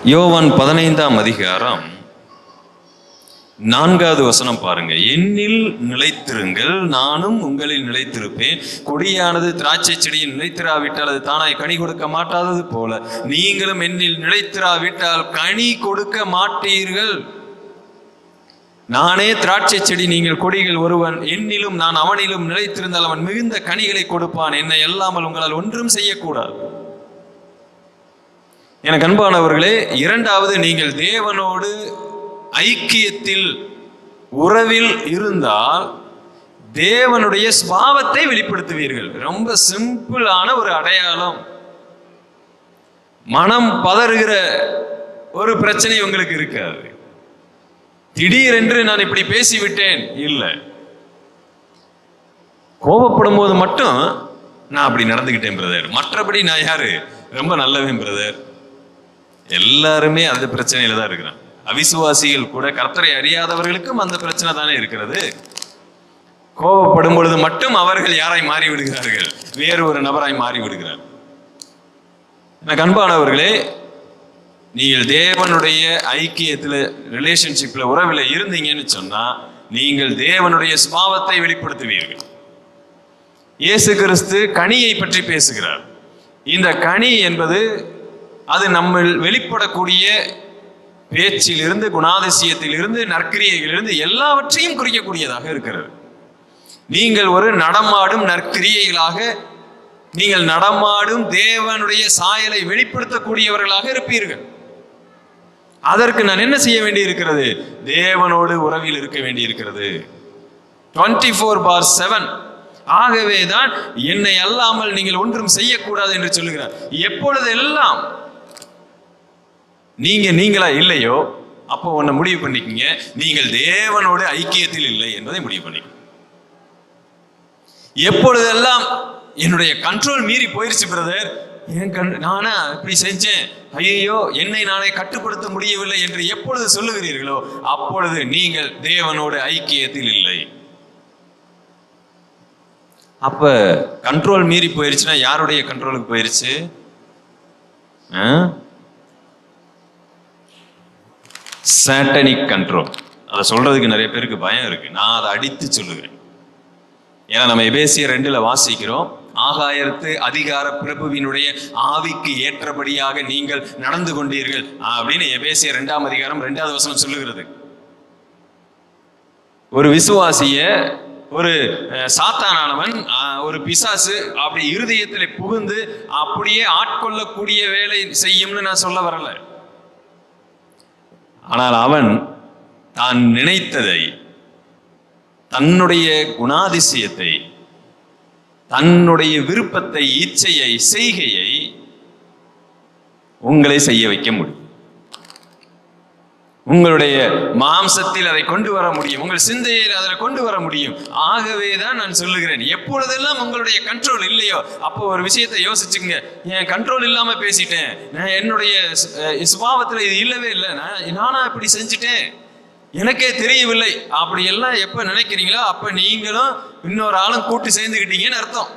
யோவான் 15ஆம் அதிகாரம் 4வது வசனம் பாருங்க. என்னில் நிலைத்திருங்கள், நானும் உங்களில் நிலைத்திருப்பேன். கொடியானது திராட்சை செடியில் நிலைத்திராவிட்டால் அது தானாய் கனி கொடுக்க மாட்டாதது போல நீங்களும் என்னில் நிலைத்திராவிட்டால் கனி கொடுக்க மாட்டீர்கள். நானே திராட்சை செடி, நீங்கள் கொடிகள். ஒருவன் என்னிலும் நான் அவனிலும் நிலைத்திருந்தால் அவன் மிகுந்த கனிகளை கொடுப்பான். என்னை அல்லாமல் உங்களால் ஒன்றும் செய்யக்கூடாது. எனக்கு அன்பானவர்களே, இரண்டாவது, நீங்கள் தேவனோடு ஐக்கியத்தில் உறவில் இருந்தால் தேவனுடைய சுபாவத்தை வெளிப்படுத்துவீர்கள். ரொம்ப சிம்பிளான ஒரு அடையாளம். மனம் பதறுகிற ஒரு பிரச்சனை உங்களுக்கு இருக்காது. திடீரென்று நான் இப்படி பேசிவிட்டேன் இல்லை. கோபப்படும் போது மட்டும் நான் அப்படி நடந்துகிட்டேன் பிரதர், மற்றபடி நான் யாரு, ரொம்ப நல்லவன் பிரதர். எல்லாருமே அந்த பிரச்சனையில தான் இருக்கிறான். அவிசுவாசிகள் கூட, கர்த்தரை அறியாதவர்களுக்கும் அந்த பிரச்சனை தானே இருக்கிறது. கோபப்படும் பொழுது மட்டும் அவர்கள் யாராய் மாறி விடுகிறார்கள், வேறு ஒரு நபராய் மாறி விடுகிறார்கள். எனக்கு அன்பானவர்களே, நீங்கள் தேவனுடைய ஐக்கியத்தில், ரிலேஷன்ஷிப்ல, உறவில் இருந்தீங்கன்னு சொன்னா நீங்கள் தேவனுடைய சுபாவத்தை வெளிப்படுத்துவீர்கள். இயேசு கிறிஸ்து கனியை பற்றி பேசுகிறார். இந்த கனி என்பது அது நம்ம வெளிப்படக்கூடிய பேச்சிலிருந்து, குணாதிசயத்திலிருந்து, நற்கிரியைகளிலிருந்து எல்லாவற்றையும் குறிக்கக்கூடியதாக இருக்கிறது. நீங்கள் ஒரு நடமாடும் நற்கிரியைகளாக, நீங்கள் நடமாடும் தேவனுடைய சாயலை வெளிப்படுத்தக்கூடியவர்களாக இருப்பீர்கள். அதற்கு நான் என்ன செய்ய வேண்டி இருக்கிறது? தேவனோடு உறவில் இருக்க வேண்டி இருக்கிறது 24/7. ஆகவேதான் என்னை அல்லாமல் நீங்கள் ஒன்றும் செய்யக்கூடாது என்று சொல்லுகிறார். எப்பொழுதெல்லாம் நீங்களா இல்லையோ அப்போ ஒன்ன முடிவு பண்ணிக்கங்க, நீங்கள் தேவனோடு ஐக்கியத்தில் இல்லை என்பதை முடிவு பண்ணிக்க. எப்பொழுதெல்லாம் என்னுடைய கண்ட்ரோல் மீறி போயிருச்சு பிரதர், நானா இப்படி செஞ்சேன், ஐயோ என்னை நானே கட்டுப்படுத்த முடியவில்லை என்று எப்பொழுது சொல்லுகிறீர்களோ அப்பொழுது நீங்கள் தேவனோடு ஐக்கியத்தில் இல்லை. அப்ப கண்ட்ரோல் மீறி போயிருச்சுன்னா யாருடைய கண்ட்ரோலுக்கு போயிருச்சு? Satanic control. அதை சொல்றதுக்கு நிறைய பேருக்கு பயம் இருக்கு. நான் அதை அடித்து சொல்லுகிறேன். ஏன்னா நம்ம எபேசியர் 2ல வாசிக்கிறோம், ஆகாயத்து அதிகார பிரபுவினுடைய ஆவிக்கு ஏற்றபடியாக நீங்கள் நடந்து கொண்டீர்கள் அப்படின்னு எபேசியர் 2ஆம் அதிகாரம் 2வது வசனம் சொல்லுகிறது. ஒரு விசுவாசிய, ஒரு சாத்தானானவன், ஒரு பிசாசு அப்படி இருதயத்தில் புகுந்து அப்படியே ஆட்கொள்ளக்கூடிய வேலை செய்யும்னு நான் சொல்ல வரல. ஆனால் அவன் தான் நினைத்ததை, தன்னுடைய குணாதிசயத்தை, தன்னுடைய விருப்பத்தை, இச்சையை, செய்கையை உங்களை செய்ய வைக்க முடியும். உங்களுடைய மாம்சத்தில் அதை கொண்டு வர முடியும், உங்கள் சிந்தையில் அதை கொண்டு வர முடியும். ஆகவேதான் நான் சொல்லுகிறேன், எப்பொழுதெல்லாம் உங்களுடைய கண்ட்ரோல் இல்லையோ அப்போ ஒரு விஷயத்தை யோசிச்சுங்க. என் கண்ட்ரோல் இல்லாம பேசிட்டேன், நான் என்னுடைய சுபாவத்தில் இது இல்லவே இல்லை, நானா இப்படி செஞ்சுட்டேன், எனக்கே தெரியவில்லை, அப்படி எல்லாம் எப்ப நினைக்கிறீங்களோ அப்ப நீங்களும் இன்னொரு ஆளும் கூட்டு சேர்ந்துக்கிட்டீங்கன்னு அர்த்தம்.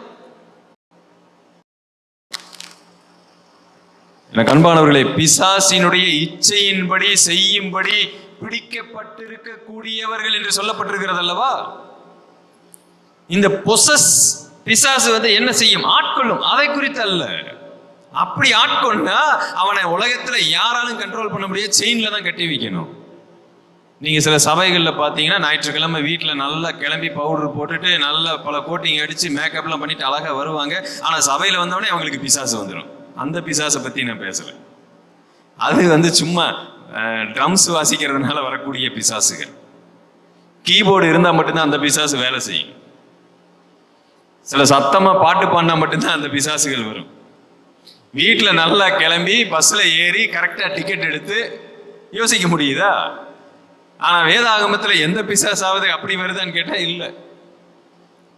எனக்கு அன்பானவர்களே, பிசாசினுடைய இச்சையின்படி செய்யும்படி பிடிக்கப்பட்டிருக்க கூடியவர்கள் என்று சொல்லப்பட்டிருக்கிறது அல்லவா? இந்த பிசாசு என்ன செய்யும்? ஆட்கொள்ளும். அதை குறித்து அல்ல. அப்படி ஆட்கொண்டா அவனை உலகத்துல யாராலும் கண்ட்ரோல் பண்ண முடியாது, செயின்ல தான் கட்டி வைக்கணும். நீங்க சில சபைகள்ல பாத்தீங்கன்னா ஞாயிற்றுக்கிழமை வீட்டுல நல்லா கிளம்பி பவுடர் போட்டுட்டு நல்லா பல கோட்டிங் அடிச்சு மேக்கப்லாம் பண்ணிட்டு அழகா வருவாங்க. ஆனா சபையில வந்தவொடனே அவங்களுக்கு பிசாசு வந்துடும். அந்த பிசாசை பத்தி நான் பேசல. அது சும்மா ட்ரம்ஸ் வாசிக்கிறதுனால வரக்கூடிய பிசாசுகள். கீபோர்டு இருந்தா மட்டும்தான் அந்த பிசாசு வேலை செய்யும். சில சத்தமா பாட்டு பாடினா மட்டும்தான் அந்த பிசாசுகள் வரும். வீட்டுல நல்லா கிளம்பி பஸ்ல ஏறி கரெக்டா டிக்கெட் எடுத்து யோசிக்க முடியுதா? ஆனா வேதாகமத்துல எந்த பிசாசாவது அப்படி வருதான்னு கேட்டா இல்ல.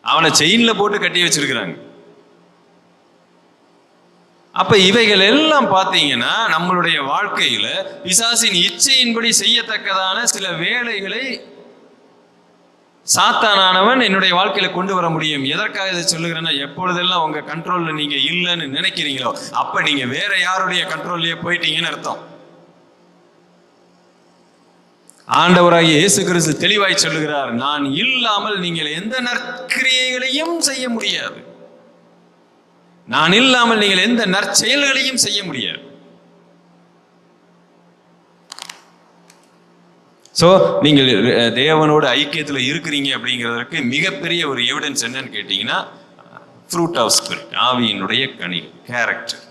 அவனை செயின்ல போட்டு கட்டி வச்சிருக்கிறாங்க. அப்ப இவைகள் எல்லாம் பாத்தீங்கன்னா நம்மளுடைய வாழ்க்கையில பிசாசின் இச்சையின்படி செய்யத்தக்கதான சில வேலைகளை சாத்தானானவன் என்னுடைய வாழ்க்கையில கொண்டு வர முடியும். எதற்காக இதை சொல்லுகிறேன்னா, எப்பொழுதெல்லாம் உங்க கண்ட்ரோல்ல நீங்க இல்லைன்னு நினைக்கிறீங்களோ அப்ப நீங்க வேற யாருடைய கண்ட்ரோல்லயே போயிட்டீங்கன்னு அர்த்தம். ஆண்டவராகிய இயேசு கிறிஸ்து தெளிவாய் சொல்லுகிறார், நான் இல்லாமல் நீங்கள் எந்த நற்கிரியைகளையும் செய்ய முடியாது. நான் இல்லாமல் நீங்கள் எந்த நற்செயல்களையும் செய்ய முடியாது. சோ நீங்கள் தேவனோட ஐக்கியத்துல இருக்கிறீங்க அப்படிங்கிறதுக்கு மிகப்பெரிய ஒரு எவிடன்ஸ் என்னன்னு கேட்டீங்கன்னா, ஃப்ரூட் ஆஃப் ஸ்பிரிட், ஆவியினுடைய கனி, கேரக்டர்.